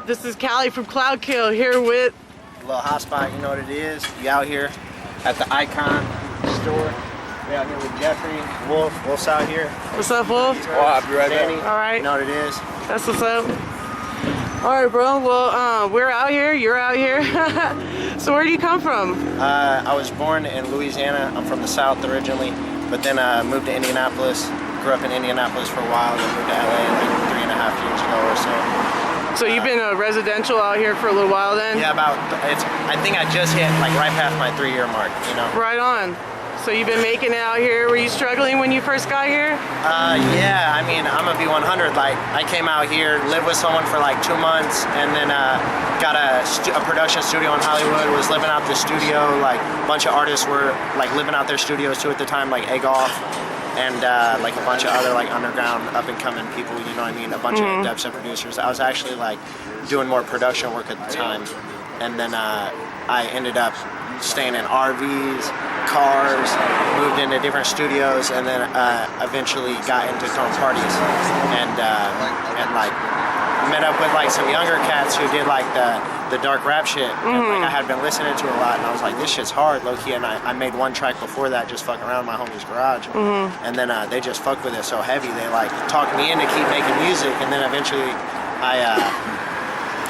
up? This is Callie from Cloudkill here with Lil Hotspot, you know what it is. You out here at the iKon store. We out here with Xavier Wulf. Wolf's out here. What's up, Wolf? Oh, I'll be right back. All right. You know what it is. That's what's up. All right, bro. Well, we're out here. You're out here. So where do you come from? I was born in Louisiana. I'm from the South originally, but then moved to Indianapolis. Grew up in Indianapolis for a while, then moved to LA like 3.5 years ago or so. So you've been a residential out here for a little while then? Yeah, I think I just hit like right past my 3-year mark, you know. Right on. So you've been making it out here. Were you struggling when you first got here? Yeah, I mean, I'm gonna be 100. Like, I came out here, lived with someone for like 2 months, and then got a production studio in Hollywood. Was living out the studio. Like, a bunch of artists were like living out their studios too at the time, like Egolf, and like a bunch of other like underground up and coming people. You know what I mean? A bunch of dubstep producers. I was actually like doing more production work at the time, and then I ended up staying in RVs, cars, moved into different studios, and then eventually got into throwing parties, and like met up with like some younger cats who did like the dark rap shit. And, like, I had been listening to a lot, and I was like, this shit's hard, low key. And I made one track before that, just fucking around my homie's garage, and then they just fucked with it so heavy. They like talked me in to keep making music, and then eventually I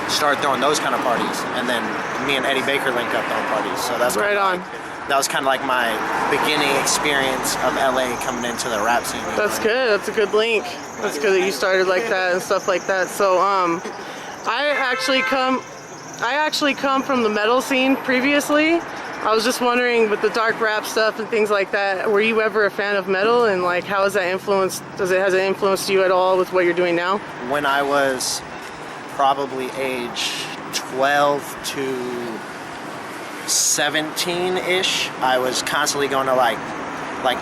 started throwing those kind of parties, and then me and Eddie Baker linked up throwing parties. So that's right on. That was kind of like my beginning experience of LA coming into the rap scene. That's good. That's a good link. That's good that you started like that and stuff like that. So I actually come from the metal scene previously. I was just wondering, with the dark rap stuff and things like that, were you ever a fan of metal, and like how has that influenced? Has it influenced you at all with what you're doing now? When I was probably age 12 to 17-ish, I was constantly going to like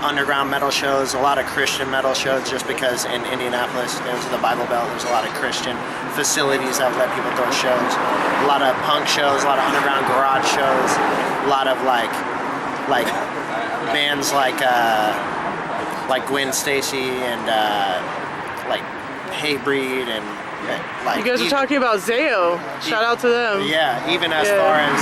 underground metal shows, a lot of Christian metal shows, just because in Indianapolis, there's the Bible Belt, there's a lot of Christian facilities that let people throw shows, a lot of punk shows, a lot of underground garage shows, a lot of like bands like Gwen Stacy and like Hatebreed, and like, you guys are talking about Zayo. Shout out to them. Yeah, even as far as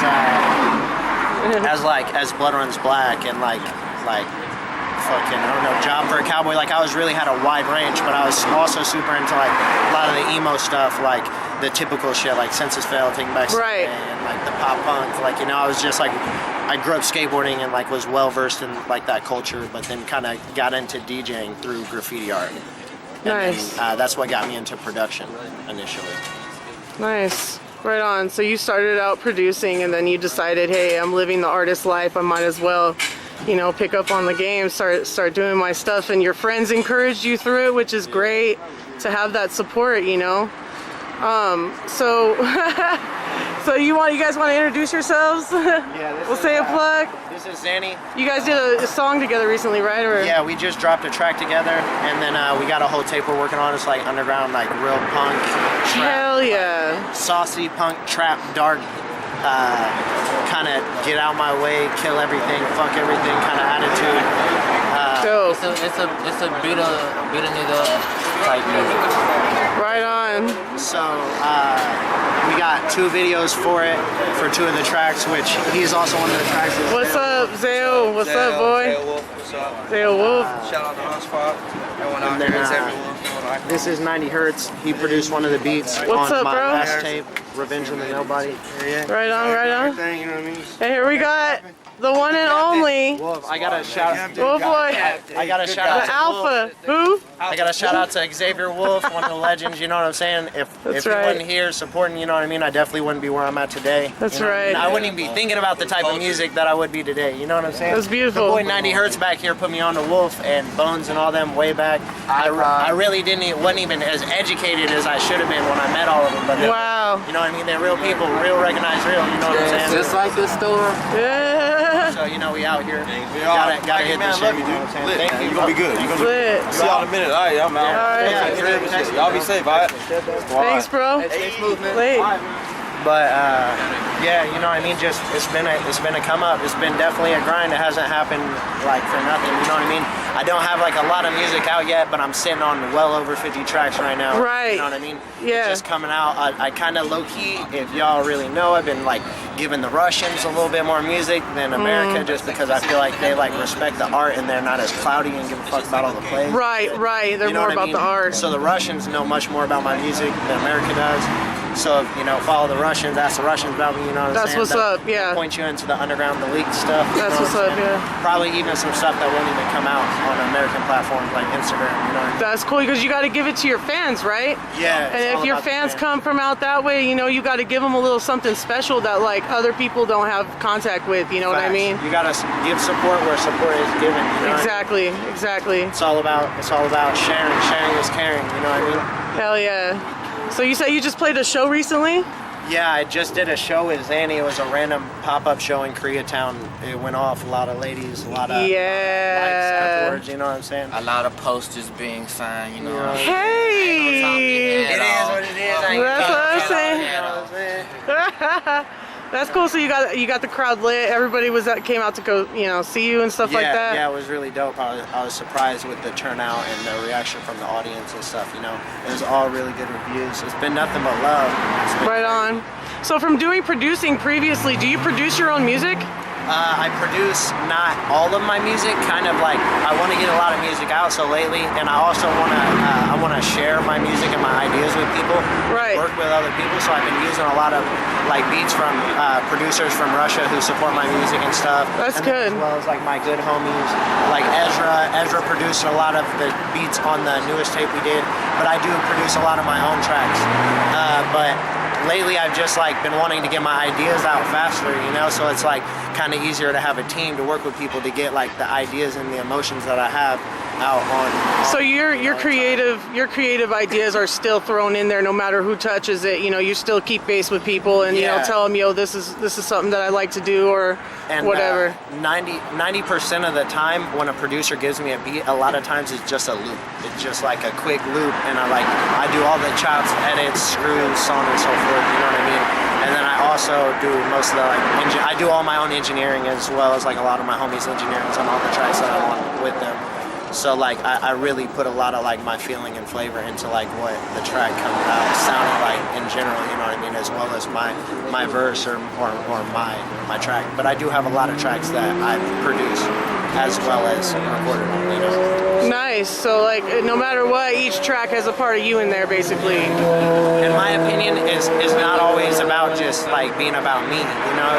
Blood Runs Black, and like fucking, I don't know, Job for a Cowboy. Like, I was really had a wide range, but I was also super into like a lot of the emo stuff, like the typical shit, like Census Fail, Taking Back Sunday, and like the pop punk. Like, you know, I was just like, I grew up skateboarding and like was well versed in like that culture, but then kind of got into DJing through graffiti art. Nice. And that's what got me into production initially. Nice. Right on. So you started out producing, and then you decided, hey, I'm living the artist life. I might as well, you know, pick up on the game, start doing my stuff. And your friends encouraged you through it, which is great to have that support, you know. So you guys want to introduce yourselves? Yeah. We'll say a plug. This is Zanny. You guys did a song together recently, right? Or? Yeah, we just dropped a track together, and then we got a whole tape we're working on. It's like underground, like real punk, trap, hell yeah, like, saucy punk, trap, dark, kind of get out my way, kill everything, fuck everything kind of attitude. It's a beat a nigga type music. Right on. So we got 2 videos for it, for 2 of the tracks, which he's also one of the tracks. What's up, Zayo? What's up, boy? Xavier Wulf, what's up? Zayo Wulf. Shout out to Hotspot. Everyone out there, Xavier Wulf. This is 90 Hertz. He produced one of the beats What's on up, my bro? last tape, Revenge on the Nobody. Right on, right on. You know what I mean? And here we got the one and only Wolf, I got a shout out. Wolf boy. I got a shout out The to Alpha. Who? I got a shout out to Xavier Wulf, one of the legends, you know what I'm saying? If he wasn't here supporting, you know what I mean, I definitely wouldn't be where I'm at today. That's you know? right. I wouldn't even be thinking about the type of music that I would be today, you know what I'm saying? That's beautiful. The boy 90 Hertz back here put me on to Wolf and Bones and all them way back. I really wasn't even as educated as I should have been when I met all of them. But wow. You know what I mean? They're real people, real recognize real, you know what I'm saying? Just like this store. Yeah. So, you know, we out here. Gotta hit man, this I shit, love you, you know what I'm saying? dude. Thank you. You're gonna be good. You're gonna Lit. be. See y'all in a minute. All right, I'm out. All right. Y'all be safe, all right? Thanks, bro. Hey, smooth, man. Late. But yeah, you know what I mean. Just it's been a come up. It's been definitely a grind. It hasn't happened like for nothing. You know what I mean. I don't have like a lot of music out yet, but I'm sitting on well over 50 tracks right now. Right. You know what I mean. Yeah. It's just coming out. I kind of low key, if y'all really know, I've been like giving the Russians a little bit more music than America, just because I feel like they like respect the art and they're not as cloudy and give a fuck about all the plays. Right. They're You know more what I about mean? the art. So the Russians know much more about my music than America does. So, you know, follow the Russians, ask the Russians about me, you know what I'm That's saying? what's up, yeah. Point you into the underground, the leaked stuff. You That's know what's what I'm up, saying? yeah. Probably even some stuff that won't even come out on American platforms like Instagram, you know what I mean? That's cool because you got to give it to your fans, right? Yeah. And if your fans come from out that way, you know, you got to give them a little something special that like other people don't have contact with. You know what I mean? You gotta give support where support is given. You know what I mean? Exactly. It's all about sharing. Sharing is caring. You know what I mean? Hell yeah. So you say you just played a show recently? Yeah, I just did a show with Zanny. It was a random pop-up show in Koreatown. It went off. A lot of ladies, a lot of likes afterwards. You know what I'm saying? A lot of posters being signed, you know. Hey! It is what it is. That's what I'm saying. You know what I'm saying? That's cool. So you got the crowd lit. Everybody came out to go, you know, see you and stuff like that. Yeah, it was really dope. I was surprised with the turnout and the reaction from the audience and stuff. You know, it was all really good reviews. It's been nothing but love. Right on. So from doing producing previously, do you produce your own music? I produce not all of my music. Kind of like I want to get a lot of music out. So lately, and I also want to share my music and my ideas with people. Right. Work with other people. So I've been using a lot of like beats from producers from Russia who support my music and stuff. That's good. As well as like my good homies, like Ezra. Ezra produced a lot of the beats on the newest tape we did. But I do produce a lot of my own tracks. But lately I've just like been wanting to get my ideas out faster, you know, so it's like kind of easier to have a team to work with people to get like the ideas and the emotions that I have out on. So your creative ideas are still thrown in there no matter who touches it. You know, you still keep base with people and you know tell them, yo, this is something that I like to do or whatever. 90% of the time when a producer gives me a beat, a lot of times it's just a loop. It's just like a quick loop, and I do all the chops, edits, screws, so on and so forth. You know what I mean? And then I also do most of the I do all my own engineering as well as like a lot of my homies' engineering on all the tracks that I'm on with them. So like I really put a lot of like my feeling and flavor into like what the track comes out sounding like in general, you know what I mean, as well as my verse or my track. But I do have a lot of tracks that I produce as well as recorded on, you know. Nice. So like no matter what, each track has a part of you in there basically. In my opinion, is not always about just like being about me, you know.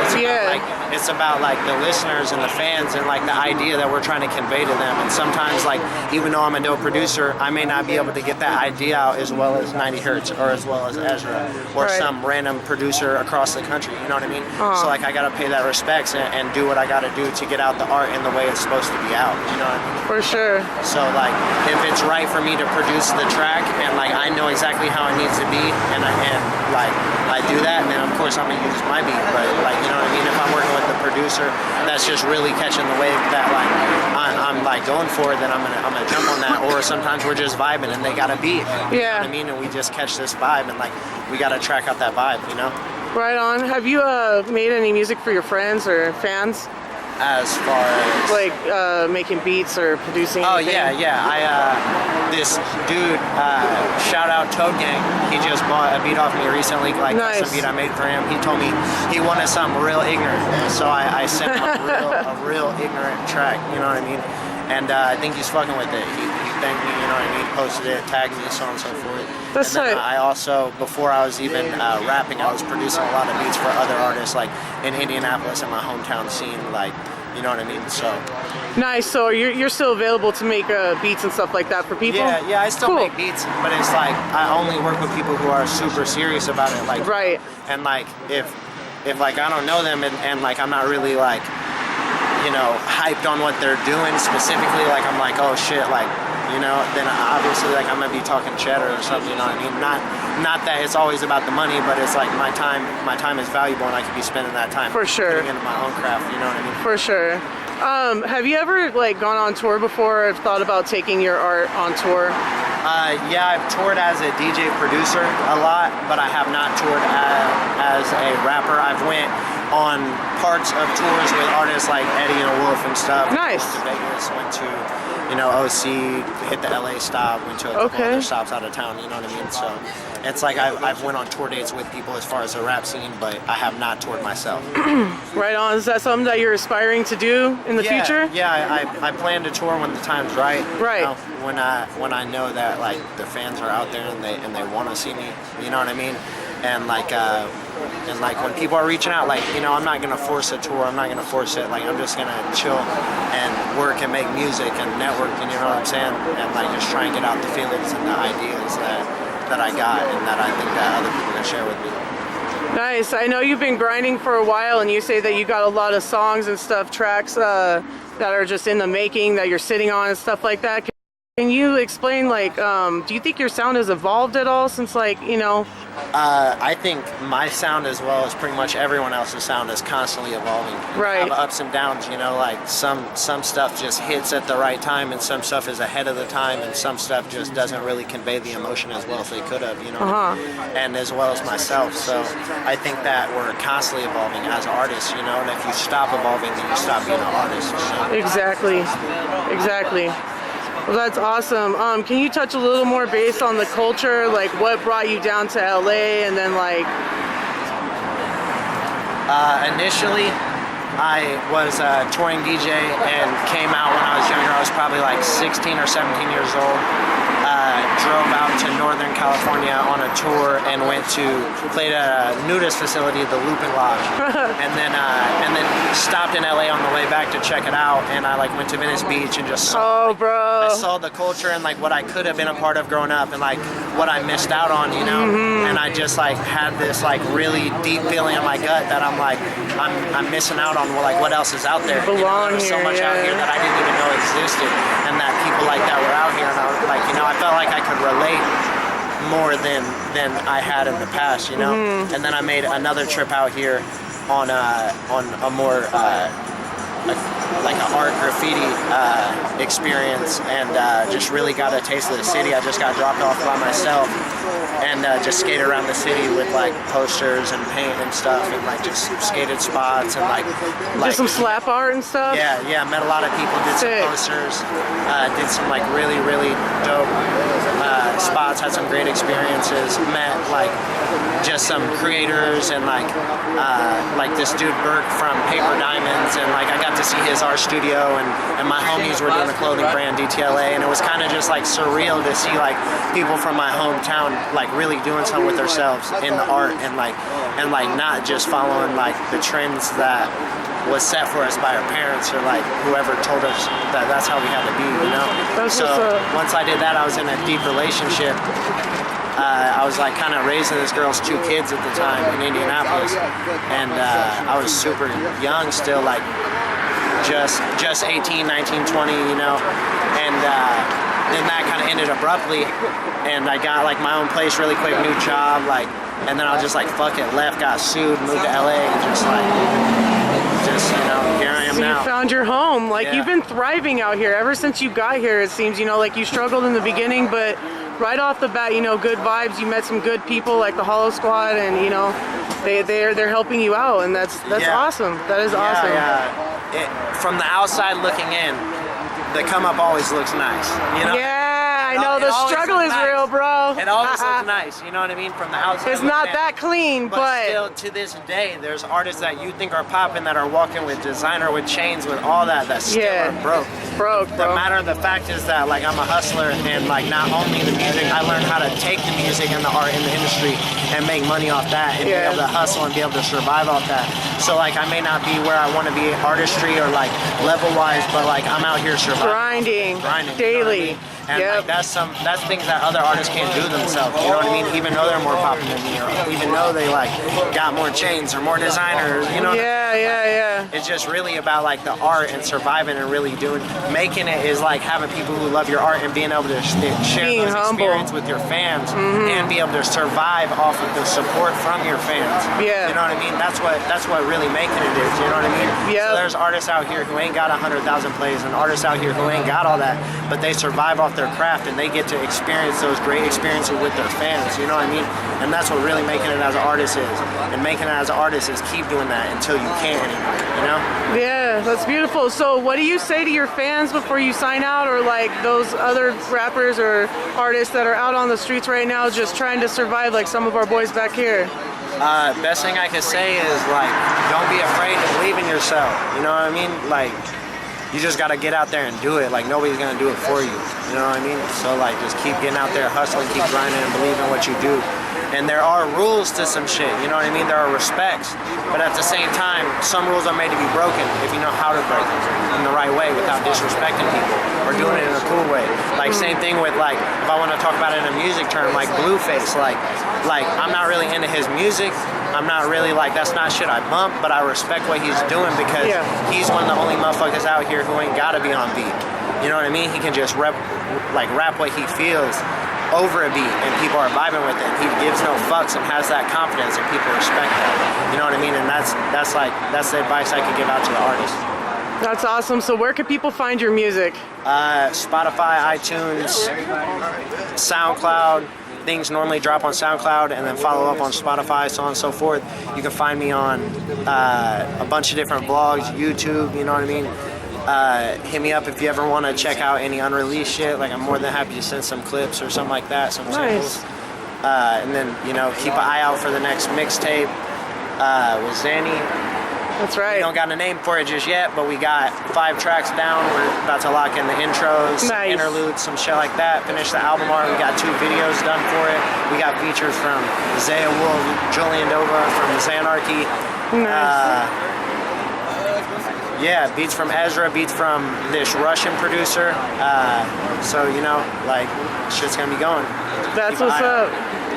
It's about like the listeners and the fans and like the idea that we're trying to convey to them. And sometimes like even though I'm a dope producer, I may not be able to get that idea out as well as 90 Hertz or as well as Ezra or some random producer across the country, you know what I mean? So like I gotta pay that respects and do what I gotta do to get out the art in the way it's supposed to be out, you know what I mean? For sure. So like if it's right for me to produce the track and like I know exactly how it needs to be and I do that, then of course I'm gonna use my beat. But like, you know what I mean, if I'm working with the producer that's just really catching the wave that like I'm like going for, then I'm gonna jump on that. Or sometimes we're just vibing and they got a beat. You know what I mean? And we just catch this vibe and like we gotta track out that vibe, you know? Right on. Have you made any music for your friends or fans? As far as like making beats or producing anything? This dude, shout out Toad Gang, he just bought a beat off me recently, like some beat I made for him. He told me he wanted something real ignorant, so I sent him a real ignorant track, you know what I mean? And I think he's fucking with it. He thanked me, you know what I mean, posted it, tagged me, so on and so forth. That's and then I also, before I was even rapping, I was producing a lot of beats for other artists, like in Indianapolis in my hometown scene, like, you know what I mean? So nice. So you're still available to make beats and stuff like that for people? Yeah, I still make beats, but it's like I only work with people who are super serious about it. Like and like if like I don't know them and like I'm not really like, you know, hyped on what they're doing specifically, like I'm like, oh shit, like, you know, then obviously like I'm gonna be talking cheddar or something, you know what I mean? Not that it's always about the money, but it's like my time is valuable and I could be spending that time for sure putting into my own craft, you know what I mean? For sure. Have you ever like gone on tour before or thought about taking your art on tour? Yeah, I've toured as a DJ producer a lot, but I have not toured as a rapper. I've went on parts of tours with artists like Eddie and Wolf and stuff. Nice. Went to Vegas, went to, OC, hit the LA stop, went to a couple other stops out of town, you know what I mean? So it's like I've went on tour dates with people as far as the rap scene, but I have not toured myself. Right on. Is that something that you're aspiring to do in the future? Yeah, I plan to tour when the time's right. Right. When I know that like the fans are out there and they want to see me, you know what I mean? And like when people are reaching out, like, I'm not gonna force a tour. I'm not gonna force it. Like, I'm just gonna chill and work and make music and network. And you know what I'm saying? And like just try and get out the feelings and the ideas that I got and that I think that other people can share with me. Nice. I know you've been grinding for a while, and you say that you got a lot of songs and stuff, tracks that are just in the making that you're sitting on and stuff like that. Can you explain, like, do you think your sound has evolved at all since, like, I think my sound, as well as pretty much everyone else's sound, is constantly evolving. Right. Have ups and downs, like some stuff just hits at the right time, and some stuff is ahead of the time, and some stuff just doesn't really convey the emotion as well as they could have, and as well as myself. So I think that we're constantly evolving as artists, and if you stop evolving, then you stop being an artist. Exactly. Well, that's awesome. Can you touch a little more based on the culture, like what brought you down to LA, and then like... Initially, I was a touring DJ and came out when I was younger. I was probably like 16 or 17 years old. Drove out to Northern California on a tour and played at a nudist facility, the Lupin Lodge, and then stopped in LA on the way back to check it out. And I like went to Venice Beach and just saw, I saw the culture and like what I could have been a part of growing up and like what I missed out on, And I just like had this like really deep feeling in my gut that I'm like I'm missing out on like what else is out there. There's so much out here that I didn't even know existed, and that people like that were out here. And I was like, I felt like I could relate more than I had in the past, And then I made another trip out here on a more like an art graffiti experience, and just really got a taste of the city. I just got dropped off by myself and just skated around the city with like posters and paint and stuff, and like just skated spots and like just some slap art and stuff. Yeah, met a lot of people, did some posters, did some like really dope spots, had some great experiences, met like just some creators and like this dude Burke from Paper Diamonds, and like I got to see his art studio, and my homies were doing the clothing brand DTLA, and it was kind of just like surreal to see like people from my hometown like really doing something with themselves in the art, and like not just following like the trends that was set for us by our parents or like whoever told us that that's how we had to be, So once I did that, I was in a deep relationship. I was like kind of raising this girl's 2 kids at the time in Indianapolis, and I was super young still, like just 18, 19, 20, and then that kind of ended abruptly, and I got like my own place really quick, new job, like, and then I was just like, fuck it, left, got sued, moved to LA, and just here I am now. You found your home. Like, you've been thriving out here ever since you got here, it seems. Like you struggled in the beginning, but right off the bat, good vibes. You met some good people like the Hollow Squad, and they're helping you out, and that's awesome. That is awesome. Yeah. From the outside looking in, the come up always looks nice. Yeah, I know the struggle is real, bro. It always looks nice, you know what I mean? From the outside. It's not that clean, but still to this day, there's artists that you think are popping that are walking with designer, with chains, with all that still are broke. The matter of the fact is that like I'm a hustler, and like not only the music, I learned how to take the music and the art in the industry and make money off that, and be able to hustle and be able to survive off that. So like I may not be where I want to be artistry or like level wise, but like I'm out here surviving, grinding daily. And like that's things that other artists can't do themselves. You know what I mean? Even though they're more popular than me, or even though they like got more chains or more designers. You know? Yeah. It's just really about like the art and surviving and really making it is like having people who love your art and being able to share those experiences with your fans, and be able to survive off of the support from your fans. Yeah. You know what I mean? That's what really making it is. You know what I mean? Yeah. So there's artists out here who ain't got 100,000 plays, and artists out here who ain't got all that, but they survive off their craft, and they get to experience those great experiences with their fans, you know what I mean? And that's what really making it as an artist is. And making it as an artist is keep doing that until you can't anymore, you know? Yeah, that's beautiful. So what do you say to your fans before you sign out, or like those other rappers or artists that are out on the streets right now just trying to survive, like some of our boys back here? Best thing I can say is, like, don't be afraid to believe in yourself, you know what I mean? Like, you just gotta get out there and do it. Like, nobody's gonna do it for you, you know what I mean? So, like, just keep getting out there, hustling, keep grinding, and believe in what you do. And there are rules to some shit, you know what I mean? There are respects, but at the same time, some rules are made to be broken if you know how to break them in the right way without disrespecting people or doing it in a cool way. Like, same thing with, like, if I want to talk about it in a music term, like Blueface, like I'm not really into his music. I'm not really, like, that's not shit I bump, but I respect what he's doing because he's one of the only motherfuckers out here who ain't gotta be on beat. You know what I mean? He can just rap what he feels over a beat, and people are vibing with it. He gives no fucks and has that confidence, and people respect that. You know what I mean? And that's the advice I can give out to the artists. That's awesome. So where can people find your music? Spotify, iTunes, SoundCloud. Things normally drop on SoundCloud and then follow up on Spotify, so on and so forth. You can find me on a bunch of different blogs, YouTube, you know what I mean? Hit me up if you ever want to check out any unreleased shit. Like, I'm more than happy to send some clips or something like that, some samples. And then, you know, keep an eye out for the next mixtape with Zanny. That's right. We don't got a name for it just yet, but we got 5 tracks down. We're about to lock in the intros, interludes, some shit like that. Finish the album art. We got 2 videos done for it. We got features from Xavier Wulf, Julian Dova from Xanarchy. Nice. Yeah, beats from Ezra, beats from this Russian producer. So, you know, like, shit's gonna be going. That's what's up.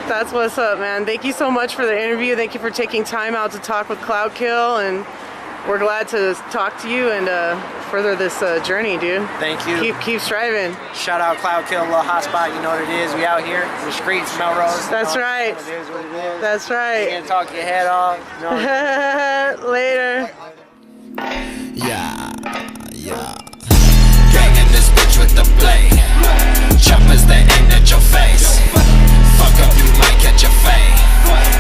That's what's up, man. Thank you so much for the interview. Thank you for taking time out to talk with Cloudkill, and we're glad to talk to you and further this journey, dude. Thank you. Keep striving. Shout out Cloudkill, Lil Hotspot. You know what it is. We out here in the streets, Melrose. That's right. It is what it is. That's right. You can't talk your head off. You know? Later. Yeah. Gang in this bitch with the blade. Choppers that aimed at your face. Fuck up, you might catch a fade.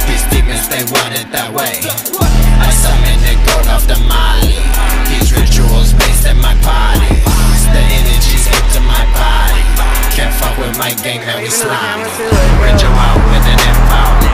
These demons, they want it that way. I summon the gold off the Molly. These rituals based in my party. The energy's into my body. Can't fuck with my gang, man, we slimy. Bring you out with an info.